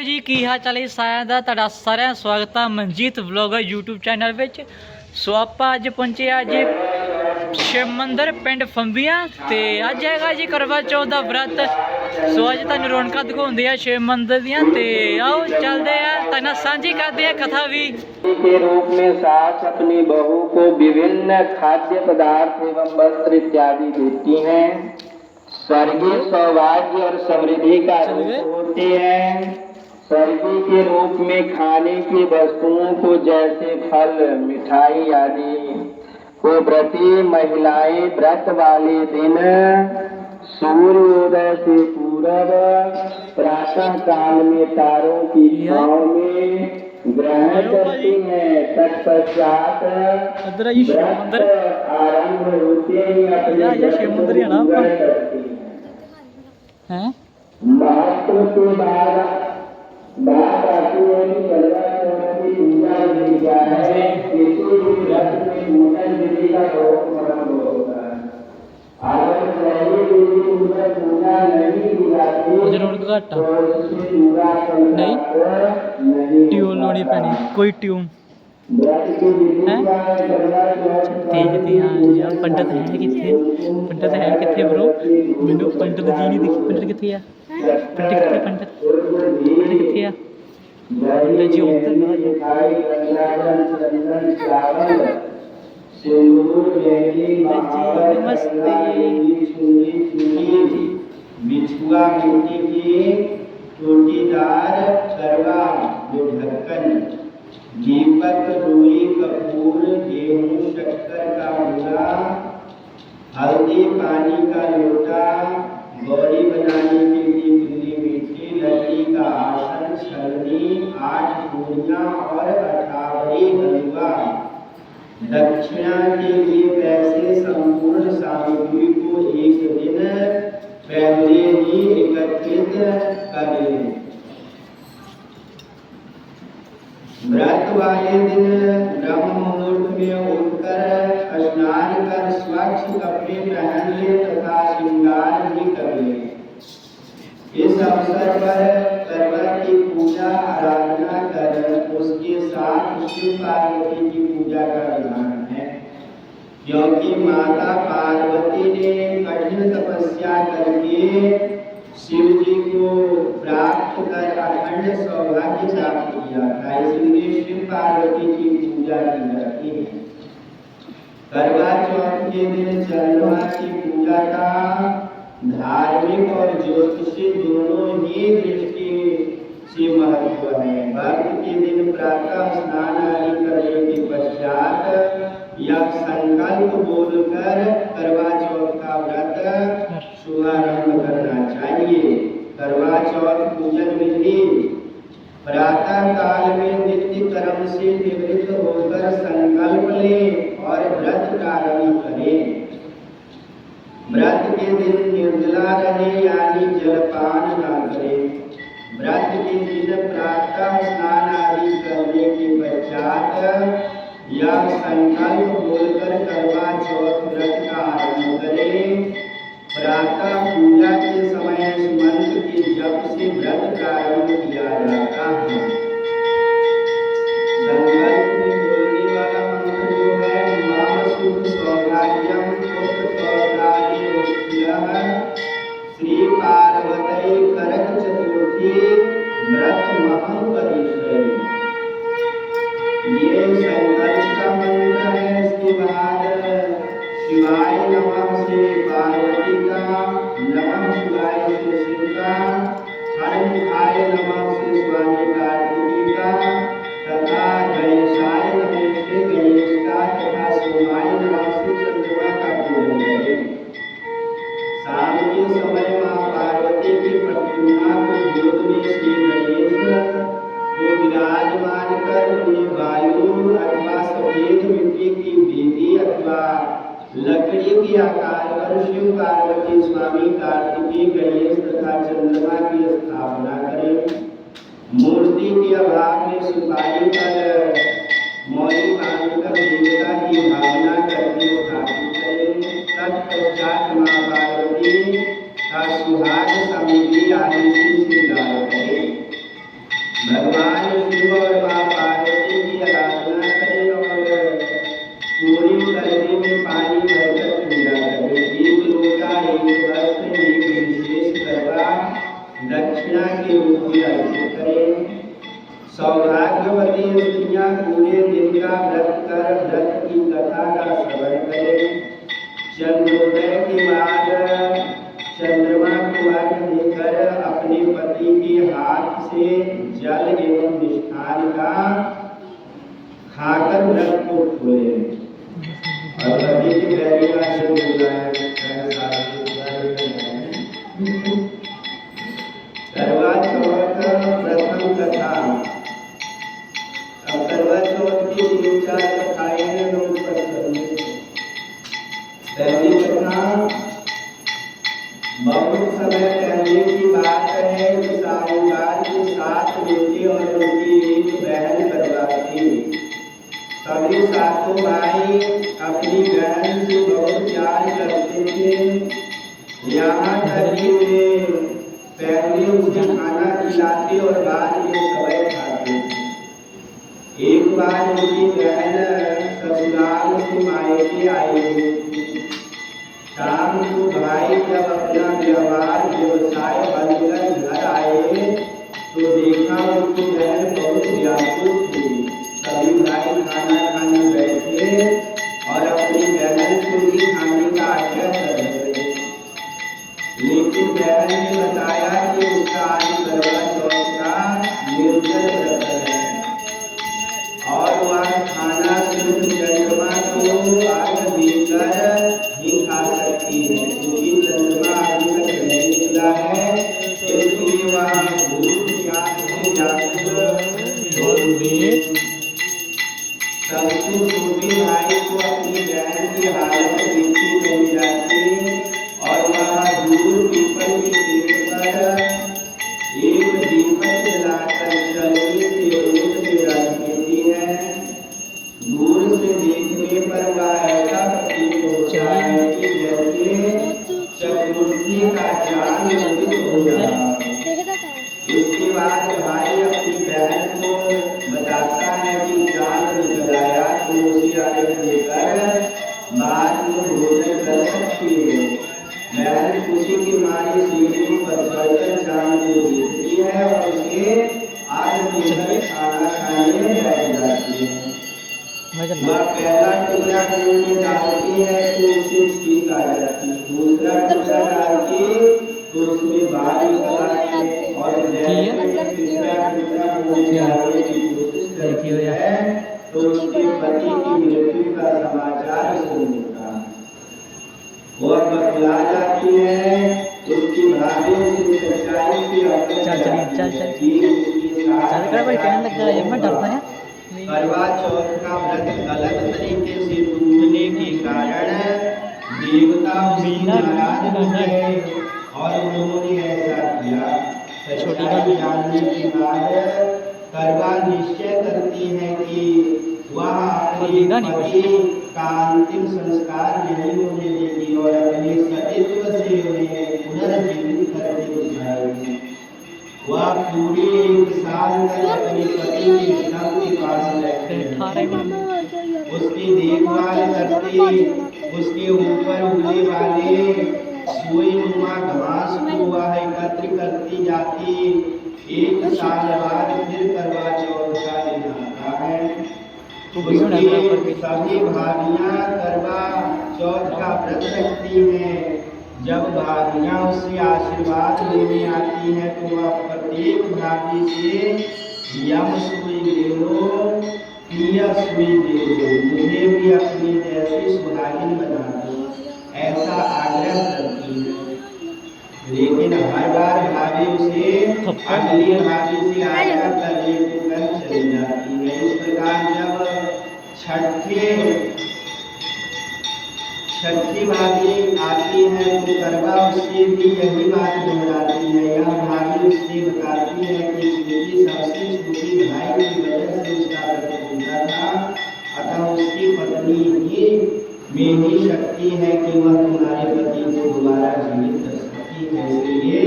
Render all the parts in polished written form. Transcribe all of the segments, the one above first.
जी की हाल चाल है साਰਿਆਂ ਦਾ ਤੁਹਾਡਾ ਸਾਰਿਆਂ ਦਾ ਸਵਾਗਤ ਹੈ ਮਨਜੀਤ ਵਲੌਗਰ YouTube ਚੈਨਲ ਵਿੱਚ। ਸੋ ਆਪਾਂ ਅੱਜ ਪਹੁੰਚੇ ਅੱਜ शिव मंदिर पिंड फंबियां ते अज हैगा जी करवा चौथ का व्रत। सो अज तुहानू रौनकां दिखाउंदे आ शिव मंदिर दियां ते आओ चलदे आ तुहानू सांझी करदे आ कथा भी। के रूप में सास अपनी बहू को विभिन्न खाद्य पदार्थ एवं वस्त्र इत्यादि देती हैं। स्वर्गीय सौभाग्य और समृद्धि का रूप होते हैं। स्वर्गीय के रूप में खाने की वस्तुओं को जैसे फल मिठाई आदि को व्रती महिलाएं व्रत वाले दिन सूर्योदय से पूर्व प्रातः काल में तारों की छांव में ग्रहण करती हैं। तत्पश्चात व्रत आरंभ होते ही अपने महत्व के बाद बात आती है कि करवा चौथ की पूजा विधि क्या है। किसी भी व्रत में पूजन विधि का बहुत महत्व होता है। अगर सही विधि पूजन पूजा नहीं की जाती तो उससे पूरा नहीं ट्यून लोनी पैनी कोई ट्यून तेज ध्यान पंडित है कितने ब्रो मैनू पंडित जी नहीं दिखी। पंडित कितने आ पंडित कितने आ पंडित जी बिछुआ मिट्टी की टोटीदार करवा जो ढक्कन दीपक डोरी कपूर गेहूं शक्कर का बूरा हल्दी पानी का लोटा गौरी बनाने के लिए पीली मिट्टी लकड़ी का आसन छलनी 8 पूरियां और 58 हलवा दक्षिणा के लिए पैसे संपूर्ण सामग्री को एक दिन पहले ही एकत्रित कर लें। व्रत वाले दिन ब्रह्म मुहूर्त में उठकर स्नान कर स्वच्छ कपड़े पहन ले तथा श्रृंगार भी कर ले। इस अवसर पर करवा की पूजा आराधना कर उसके साथ शिव पार्वती की पूजा का विधान है। क्योंकि माता पार्वती ने कठिन तपस्या करके शिव जी को प्राप्त कर अखंड सौभाग्य प्राप्त किया था, इसलिए शिव पार्वती की पूजा की जाती है। करवा चौथ के दिन चंद्रमा की पूजा का धार्मिक और ज्योतिषी दोनों ही दृष्टि से महत्व है। व्रत के दिन प्रातः स्नान आदि करने के पश्चात यह संकल्प बोलकर करवा चौथ का व्रत शुभारंभ करना चाहिए। करवा चौथ पूजन विधि प्रातः काल में नित्य कर्म से निवृत्त होकर संकल्प लें और व्रत प्रारंभ करें। व्रत के दिन निर्जला रहे यानी जलपान न करें। व्रत के दिन प्रातः स्नान आदि करने के पश्चात यह संकल्प बोलकर करवा चौथ व्रत का आरंभ करें। प्रातः पूजा के समय इस मंत्र के जप से व्रत प्रारंभ किया जाता है। संकल्प में बोलने वाला मंत्र जो है मम शुभ सौभाग्यम पुत्र पौत्रादि वस्तुयः श्री पार्वती करक चतुर्थी व्रत महं करिष्ये। ये संकल्प का मंत्र है। इसके बाद शिवाय नमः से पार्वती का, नमः शिवाय से शिव का, हनुमाय नमः से स्वामी कार्तिकी का तथा गणेशाय नमः से गणेश का तथा सोमाय नमः से चंद्रमा का पूजन करें। शाम के समय मां पार्वती की प्रतिमा को गोद में श्री गणेश को विराजमान कर उन्हें वायु अथवा सफेद मिट्टी की बेदी अथवा लकड़ी के आकार पर शिव पार्वती स्वामी कार्तिकी गणेश तथा चंद्रमा की स्थापना करें। मूर्ति के अभाव में सुपारी पर मौली बांधकर देवता की भावना करके स्थापित करें। तत्पश्चात मां पार्वती का सुहाग सामग्री आदि से श्रृंगार करें। सौभाग्यवती स्त्रियां पूरे दिन का व्रत कर व्रत की कथा का श्रवण करें। चंद्रोदय के बाद चंद्रमा को अर्घ्य देकर अपने पति के हाथ से जल एवं मिष्ठान का खाकर व्रत को खोले और पति की बैरिया से बुलाए। करवा चौथ प्रथम कथा। अब करवा चौथ की 3-4 कथाएं हैं, मैं उन पर चलूंगा। पहली कथा बहुत समय पहले की बात है कि साहूकार के 7 बेटे और उनकी एक बहन करवाती। सभी 7 भाई अपनी बहन से बहुत प्यार करते थे। यहाँ तक कि वे पहले उसे खाना खिलाते और बाद में सबक खाते। एक बार उनकी बहन ससुराल से मायके आई। शाम को भाई जब अपना व्यवसाय बंद कर घर आए तो देखा उनकी बहन बहुत व्याकुल थी। सभी भाई खाना खाने बैठे और अपनी बहन को भी खाने का आग्रह कर रहे, लेकिन बहन ने बताया कि उसका आज करवा चौथ का निर्जल व्रत है और वह खाना सिर्फ चंद्रमा को अर्घ्य देकर ही खा सकती है, क्योंकि चंद्रमा अभी तक नहीं निकला है। इसलिए वह भूख प्यास से सबसे छोटे भाई को अपनी बहन की हालत देखी नहीं जाती और वह दूर पीपल के पेड़ पर एक दीपक जलाकर चलनी से ऊँट में रख देती है। दूर से देखने पर वह ऐसा प्रतीत होता है कि जैसे चतुर्थी का चांद उदित हो रहा। इसके बाद भाई अपनी बहन को बताता है कि चांद निकल आया, तो उसे अर्घ्य देकर बाद में भोजन कर सकती है। बहन खुशी की मारी सीढ़ी पर चढ़कर चांद को देखती है और उसे अर्घ्य देकर खाना खाने बैठ जाती है। वह पहला टुकड़ा मुंह में डालती है तो उसे छींक आ जाती है, दूसरा टुकड़ा डालती तो उसमें बाहर निकल आती है और तीसरा टुकड़ा मुंह में डालने की कोशिश करती है तो उसके पति की मृत्यु का समाचार उसे मिलता है। वह बतला जाती है, उसकी भाभी उसे सच्चाई से करवा चौथ का व्रत गलत तरीके से टूटने के कारण देवता उससे नाराज हो गए और उन्होंने ऐसा किया। सच्चाई जानने के बाद करवा निश्चय करती है कि वह अपने पति का अंतिम संस्कार नहीं होने देगी और अपने सतीत्व से उन्हें पुनर्जीवित करके दिखाएगी। वह पूरे 1 साल तक अपने पति के शव के पास रहती, उसकी देखभाल करती, उसके ऊपर उगने वाले सुईनुमा घास को वह एकत्र करती जाती। 1 साल बाद फिर करवा चौथ का दिन आता है। उसकी सभी भाभियां करवा चौथ का व्रत रखती हैं। जब भाभियां उससे आशीर्वाद लेने आती हैं तो वह प्रत्येक भाभी से यम सुई दे दो, पिया सुई दे दो, मुझे भी अपनी जैसी सुहागिन बना दो, ऐसा आग्रह करती है। लेकिन हर बार भाभी उसे अगली भाभी से आग्रह करने को कर चली जाती है। इस प्रकार जब छठी भाभी आती है तो करवा उससे भी यही बात दोहराती है। यह भाभी उससे बताती है कि उसकी सबसे छोटी भाई की वजह से उसका व्रत टूटा था, अतः उसकी पत्नी ही में ही शक्ति है कि वह तुम्हारे पति को दोबारा जीवित कर सकती है। इसलिए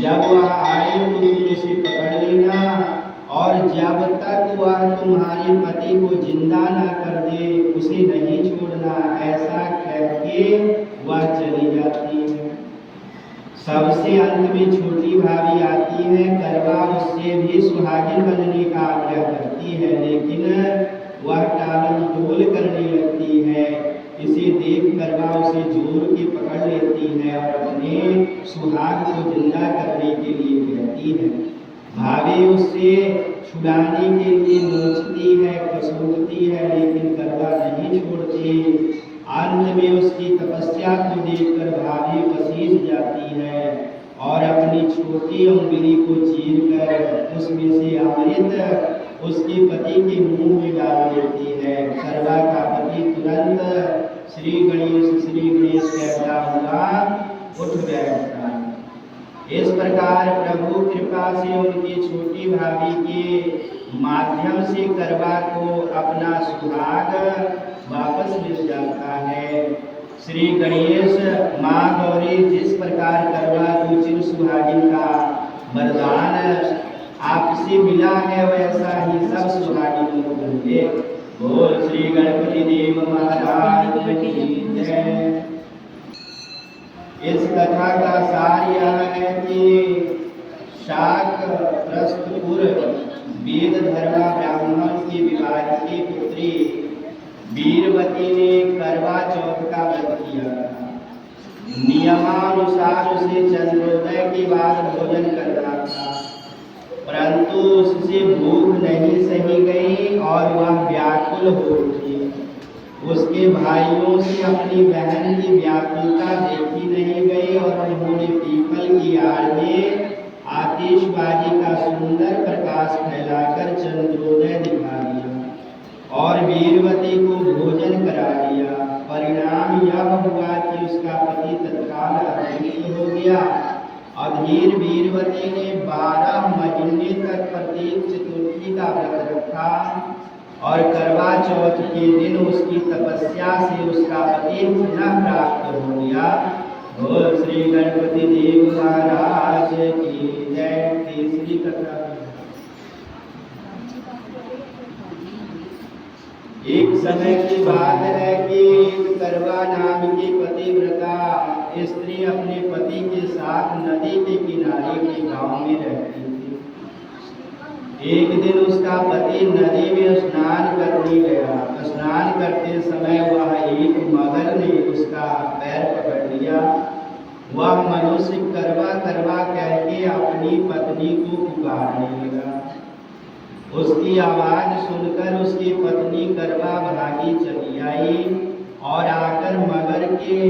जब वह आए तो तुम उसे पकड़ लेना और जब तक वह तुम्हारे पति को जिंदा न कर दे उसे नहीं छोड़ना, ऐसा कह के वह चली जाती है। सबसे अंत में छोटी भाभी आती है। करवा उससे भी सुहागिन बनने का आग्रह करती है, लेकिन वह टालम टोल करने लगती है। इसे देख करवा उसे जोर के पकड़ लेती है और अपने सुहाग को जिंदा करने के लिए कहती है। भाभी उससे छुड़ाने के लिए नोचती है, खसूटती है, लेकिन करवा नहीं छोड़ती। अंत में उसकी तपस्या को देखकर भाभी पसीज जाती है और अपनी छोटी उंगली को चीरकर उसमें से अमृत उसके पति के मुंह में डाल देती है। करवा का पति तुरंत श्री गणेश कहता हुआ उठ बैठता है। इस प्रकार प्रभु कृपा से उनकी छोटी भाभी के माध्यम से करवा को अपना सुहाग वापस मिल जाता है। श्री गणेश माँ गौरी जिस प्रकार करवा को चिर सुहागिन का वरदान आपसे मिला है, वैसा ही सब सुहागिनों को मिले। बोल श्री गणपति देव महाराज की जय। इस कथा का सार यह है कि शाक प्रस्थपुर वेद धर्मा ब्राह्मण की विवाह की पुत्री वीरवती ने करवा चौथ का व्रत किया था। नियमानुसार उसे चंद्रोदय के बाद भोजन करना था, परंतु उससे भूख नहीं सही गई और वह व्याकुल हो उठी। उसके भाइयों से अपनी बहन की व्याकुलता देखी नहीं गई और उन्होंने पीपल की आड़ में आतिशबाजी का सुंदर प्रकाश फैलाकर चंद्रोदय दिखा दिया और वीरवती को भोजन करा दिया। परिणाम यह हुआ कि उसका पति तत्काल अदृश्य हो गया। अधीर वीरवती ने 12 महीने तक प्रत्येक चतुर्थी का व्रत रखा और करवा चौथ के दिन उसकी तपस्या से उसका पति पुनः प्राप्त हो गया। बोल श्री गणपति देव महाराज की जय। तीसरी कथा। एक समय की बात है कि करवा नाम की पतिव्रता स्त्री अपने पति के साथ नदी के किनारे के गांव में रहती थी। एक दिन उसका पति नदी में स्नान करने गया। स्नान करते समय वह एक मगर ने उसका पैर पकड़ लिया। वह मनुष्य करवा करवा कहके अपनी पत्नी को पुकारने लगा। उसकी आवाज सुनकर उसकी पत्नी करवा भागी चली आई और आकर मगर के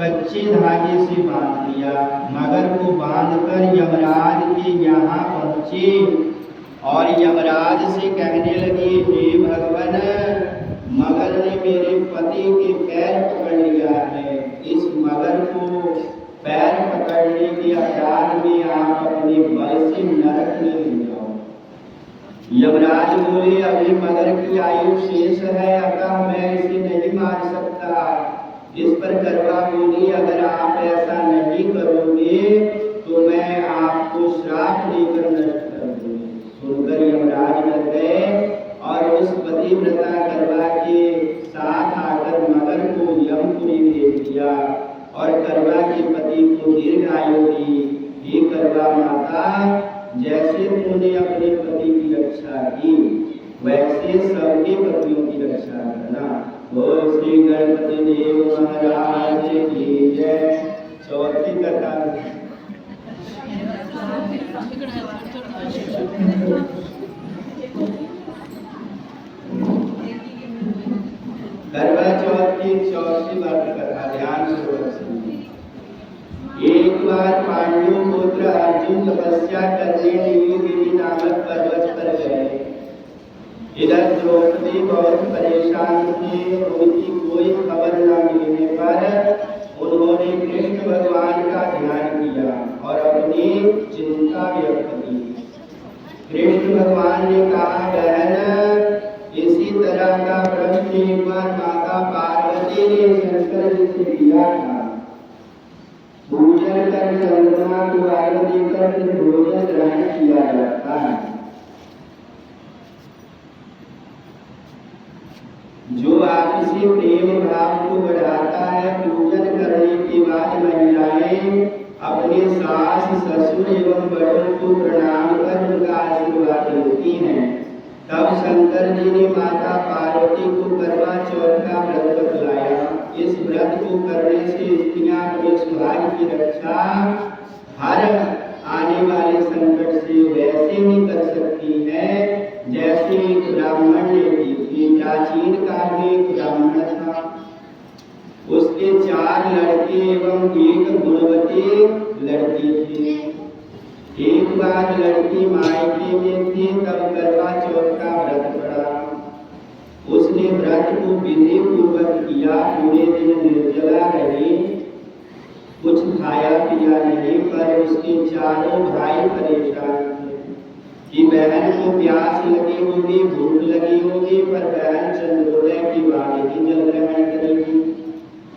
कच्चे धागे से बांध लिया। मगर को बांधकर यमराज के यहाँ पहुँचे और यमराज से कहने लगी, हे भगवान, मगर ने मेरे पति के पैर पकड़ लिया है। इस मगर को पैर पकड़ने के अपराध में आप अपने बल से नरक में ले जाओ। यमराज बोले, अभी मगर की आयु शेष है, अतः मैं इसे नहीं मार सकता। इस पर करवा बोली, अगर आप ऐसा नहीं करोगे तो मैं आपको श्राप देकर नष्ट कर दूंगी। सुनकर यमराज डर गए और उस पतिव्रता करवा के साथ आकर मगर को यमपुरी भेज दिया और करवा के पति को दीर्घ आयु दी। हे करवा माता, जैसे तुमने अपने पति की रक्षा की, वैसे सबके पतियों की रक्षा करना। बोल श्री गणपति देव महाराज की जय। चौथी कथा। करवा चौथ की चौथी व्रत कथा ध्यान से सुनिए। एक बार पांडु पुत्र अर्जुन तपस्या करने नीलगिरी नामक पर्वत पर गए। इधर द्रौपदी बहुत परेशान थे। उनकी कोई खबर न मिलने पर उन्होंने कृष्ण भगवान का ध्यान किया और अपनी चिंता व्यक्त की। कृष्ण भगवान ने कहा, बहन, इसी तरह का प्रश्न एक बार माता पार्वती ने शंकर जी से किया था। पूजन कर चंद्रमा को आगे देकर फिर भोजन ग्रहण किया जाता है। जो आपसी प्रेम भाव को बढ़ाता है, पूजन करने के बाद महिलाएं अपने सास ससुर एवं बड़ों को प्रणाम कर उनका आशीर्वाद लेती हैं। तब शंकर जी ने माता पार्वती को करवा चौथ का व्रत बतलाया। इस व्रत को करने से स्त्रियां अपने सौभाग्य की रक्षा हर आने वाले संकट से वैसे ही कर सकती है जैसे एक ब्राह्मण ने की। प्राचीन काल में एक ब्राह्मण था, उसके 4 लड़के एवं एक गुणवती लड़की थी। एक बार लड़की मायके में थी, तब करवा चौथ का व्रत पड़ा। उसने व्रत को विधि पूर्वक किया, पूरे दिन निर्जला रही, कुछ खाया पिया नहीं। पर उसके चारों भाई परेशान थे कि बहन को प्यास लगी होगी, भूख लगी होगी, पर बहन चंद्रोदय की वाणी ही जल ग्रहण करेगी।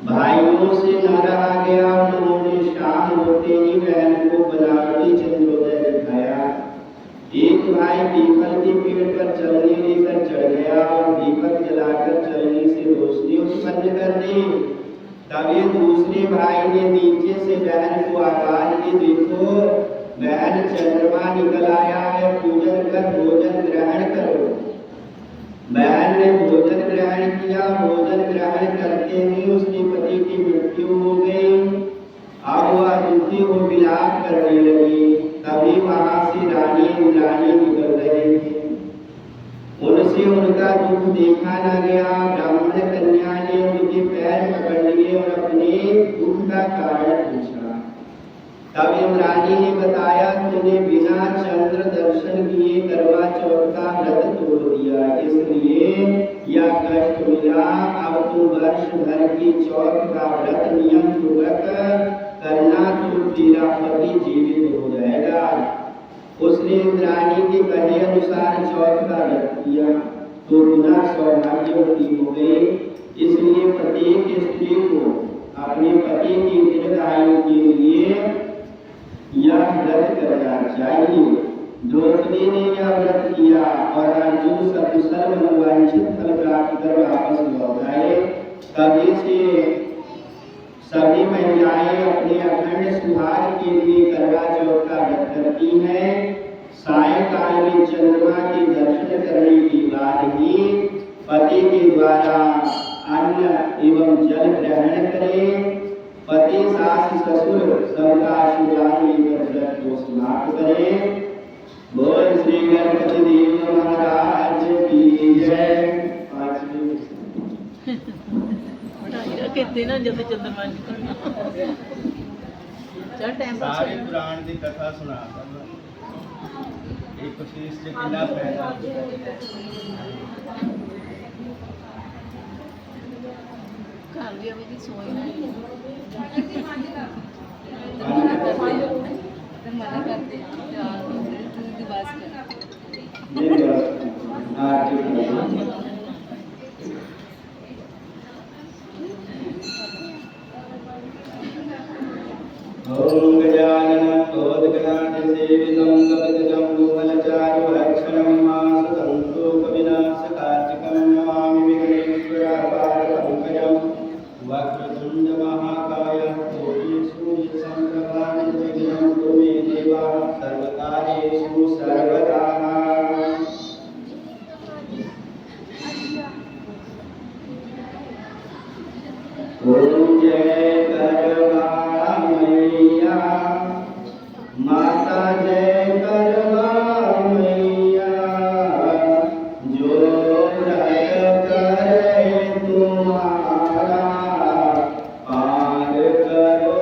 भाइयों से न रहा गया, उन्होंने शाम होते ही बहन को बनावटी चंद्रोदय दिखाया। एक भाई पीपल के पेड़ पर चलनी लेकर चढ़ गया और दीपक जलाकर चलनी से रोशनी उत्पन्न कर दी। तभी दूसरे भाई ने नीचे से बहन को आवाज दी, देखो बहन चंद्रमा निकल आया है, पूजन कर भोजन ग्रहण करो। बहन ने भोजन ग्रहण किया। भोजन ग्रहण करते ही उसके पति की मृत्यु हो गई। अब वह दुखी हो विलाप करने लगी। तभी वहां से रानी इंद्राणी निकल रही थी। उनसे उनका दुख देखा न गया। ब्राह्मण कन्या ने उनके पैर पकड़ लिए और अपने दुख का कारण पूछा। तब इंद्राणी ने बताया, तूने बिना चंद्र दर्शन किए करवा चौथ का व्रत तोड़ दिया, इसलिए यह कष्ट मिला। अब तू वर्ष भर की चौथ का व्रत नियम पूर्वक करना, तो तेरा पति जीवित हो जाएगा। उसने इंद्राणी के कहे अनुसार चौथ का व्रत किया तो पुनः सौभाग्यवती हो गई। इसलिए प्रत्येक स्त्री को अपने पति की दीर्घायु के लिए यह व्रत करना चाहिए। द्रौपदी ने यह व्रत किया और अर्जुन सकुशल मनोवांछित फल प्राप्त कर वापस लौट आए। तभी से सभी महिलाएं अपने अखंड सुहाग के लिए करवा चौथ का व्रत करती हैं। सायंकाल में चंद्रमा के दर्शन करने के बाद ही पति के द्वारा अन्न एवं जल ग्रहण करें। पति सास ससुर सबका आशीर्वाद लेकर व्रत को समाप्त करें। बोल श्री गणपति देव महाराज की जय। सारे पुराण की कथा सुना एक शीश से किला पैदा घर भी अभी सोई नहीं मना करते दिवस ओम गजाननं भवद्गणाधिसेवितं कपितजम्बूफलचारुभक्षणं मासतन्तोकविनाशकार्तिकं नमामि विघ्नेश्वरापारपङ्कजं वक्रतुण्डमहाकाय कोटिसूर्यसमप्रभा निर्विघ्नं कुरु मे देव सर्वकार्येषु सर्वदा। ओम जय करवा मैया माता, जय करवा मैया, जो व्रत करे तुम्हारा पार करो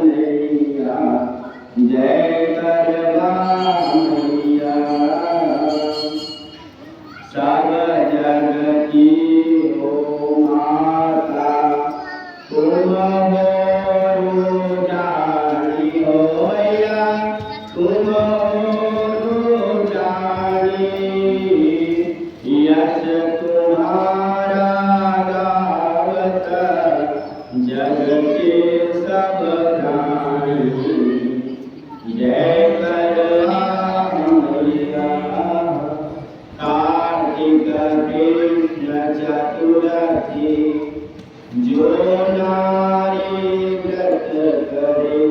नैया। जय करवा मैया, सब जग की हो माता, तुम हो जानी होया, तुम हो जानी, यश तुम्हारा गावत जग के सब प्राणी। जय करवा मैया, कार्तिक कृष्ण चतुर्थी, जो नारी व्रत करे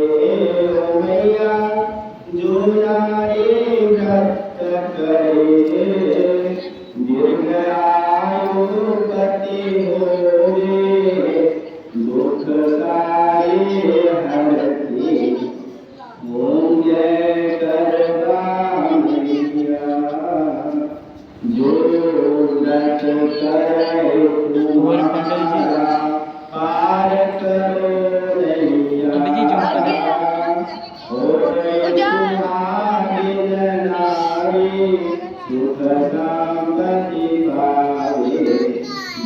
जो व्रत करे और पंडित जी पार करो नैया। पंडित जी जो सुख संपत्ति पावे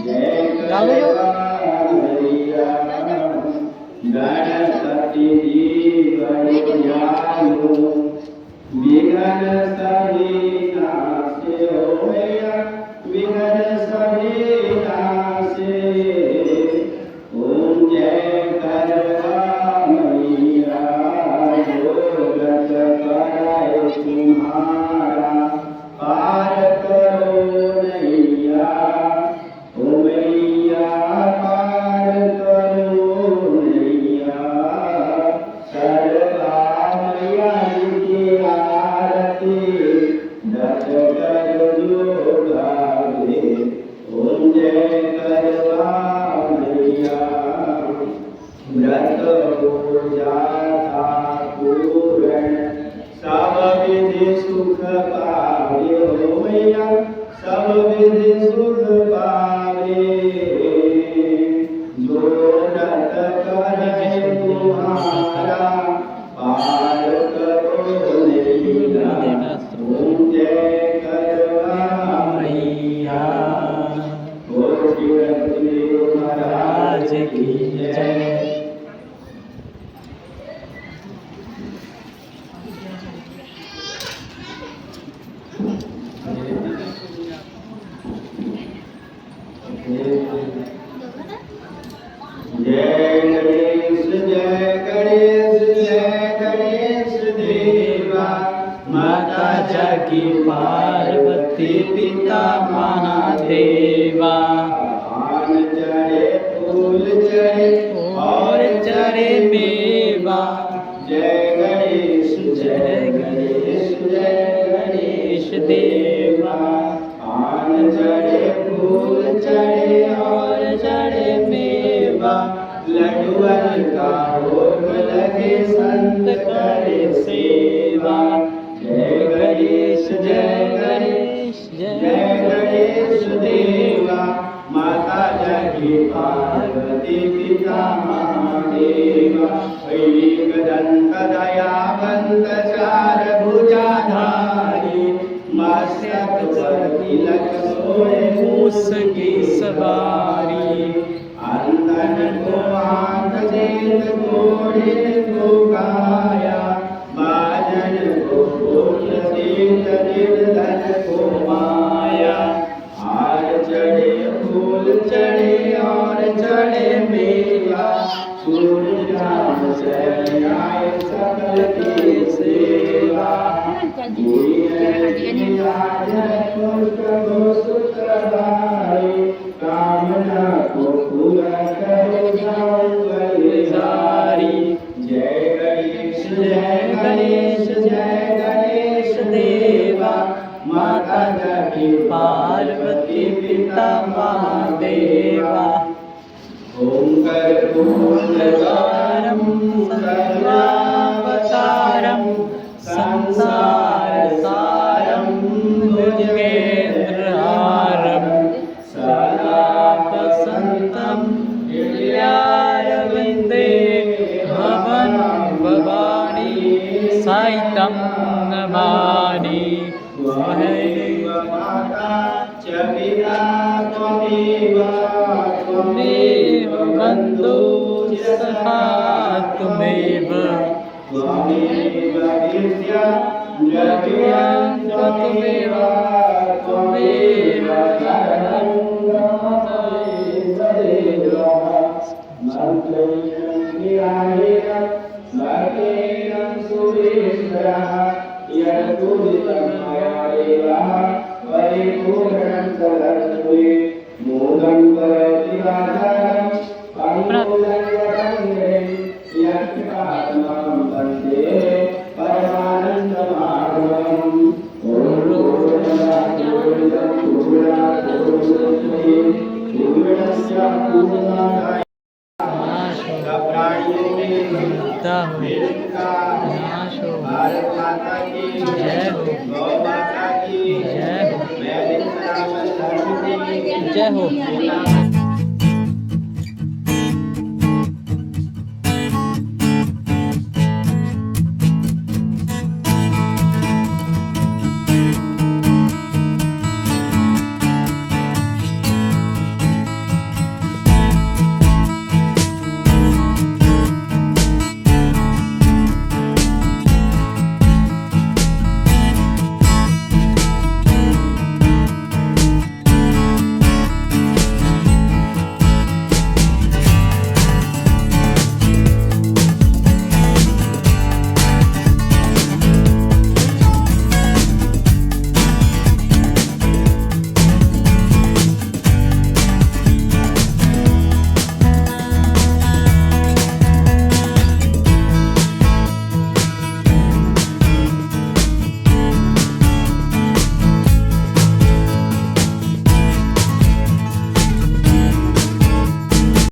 जय डालो जो मैया। गणपति जी बड़े दयालु विघ्न सभी नाशे होया विघ्न सभी नाशे। ओम जय करवा मैया जो व्रत कराए तुम्हारा पार करो नैया। ओ मैया पार करो नैया। सर्वा मैया की आरती दस कर जो गावे। ओम जय करवा मैया। व्रत हो जाता पूर्ण सब विधि सुख पावे। हो मैया सब विधि सुख पावे जो व्रत करे तुम्हारा पार करो नैया। ओम जय करवा मैया। ओ श्री महाराज की जय। जय गणेश जय गणेश जय गणेश देवा। माता जागी पार्वती पिता महादेवा। पान चढ़े फूल चढ़े और चढ़े मेवा। जय गणेश जय गणेश जय गणेश देवा। पान चढ़े फूल चढ़े और चढ़े मेवा। लड्डूअन का भोग लगे संत करे सेवा। जय गणेश जय गणेश जय गणेश देवा। माता जागी पार्वती पिता महादेवा। वैदिक दंत दयावंत चार भुजाधारी। मस्तक पर तिलक सोए मूस की सवारी। अंधन को आंख देत घोड़े को काया। बाजन को बोल देत निर्धन को माया। हार चढ़े फूल चढ़े और चढ़े मेवा। सूरज चाँद से आए सकल की सेवा। कामना को पूरा करो सारी। जय गणेश जय गणेश जय गणेश देवा। माता जागी पार्वती पिता महादेवा। ओंकार ओंकारम सर्वावतारम संसार सारम भुजगेंद्रहारम सदा वसंतम हृदयारविंदे भवन भवानी साहित्यम नमामि। माता च पिता त्वमेव त्वमेव बन्धु च सखा त्वमेव। त्वमेव विद्या द्रव्यं त्वमेव। त्वमेव शरणं सदैव। मन्त्रं ध्यायेन सर्वेण सुरेश्वरः। यदुदितं मया देवः परिपूर्णं तदस्तु। मूलं करोति वाचालं पङ्गुलं वदन्ते यत्पादं वन्दे परमानन्दमाधवम्। पूर्णस्य पूर्णाय प्राणियों में भारत माता की जय हो। गौ माता की जय हो। वैदिक जय हो।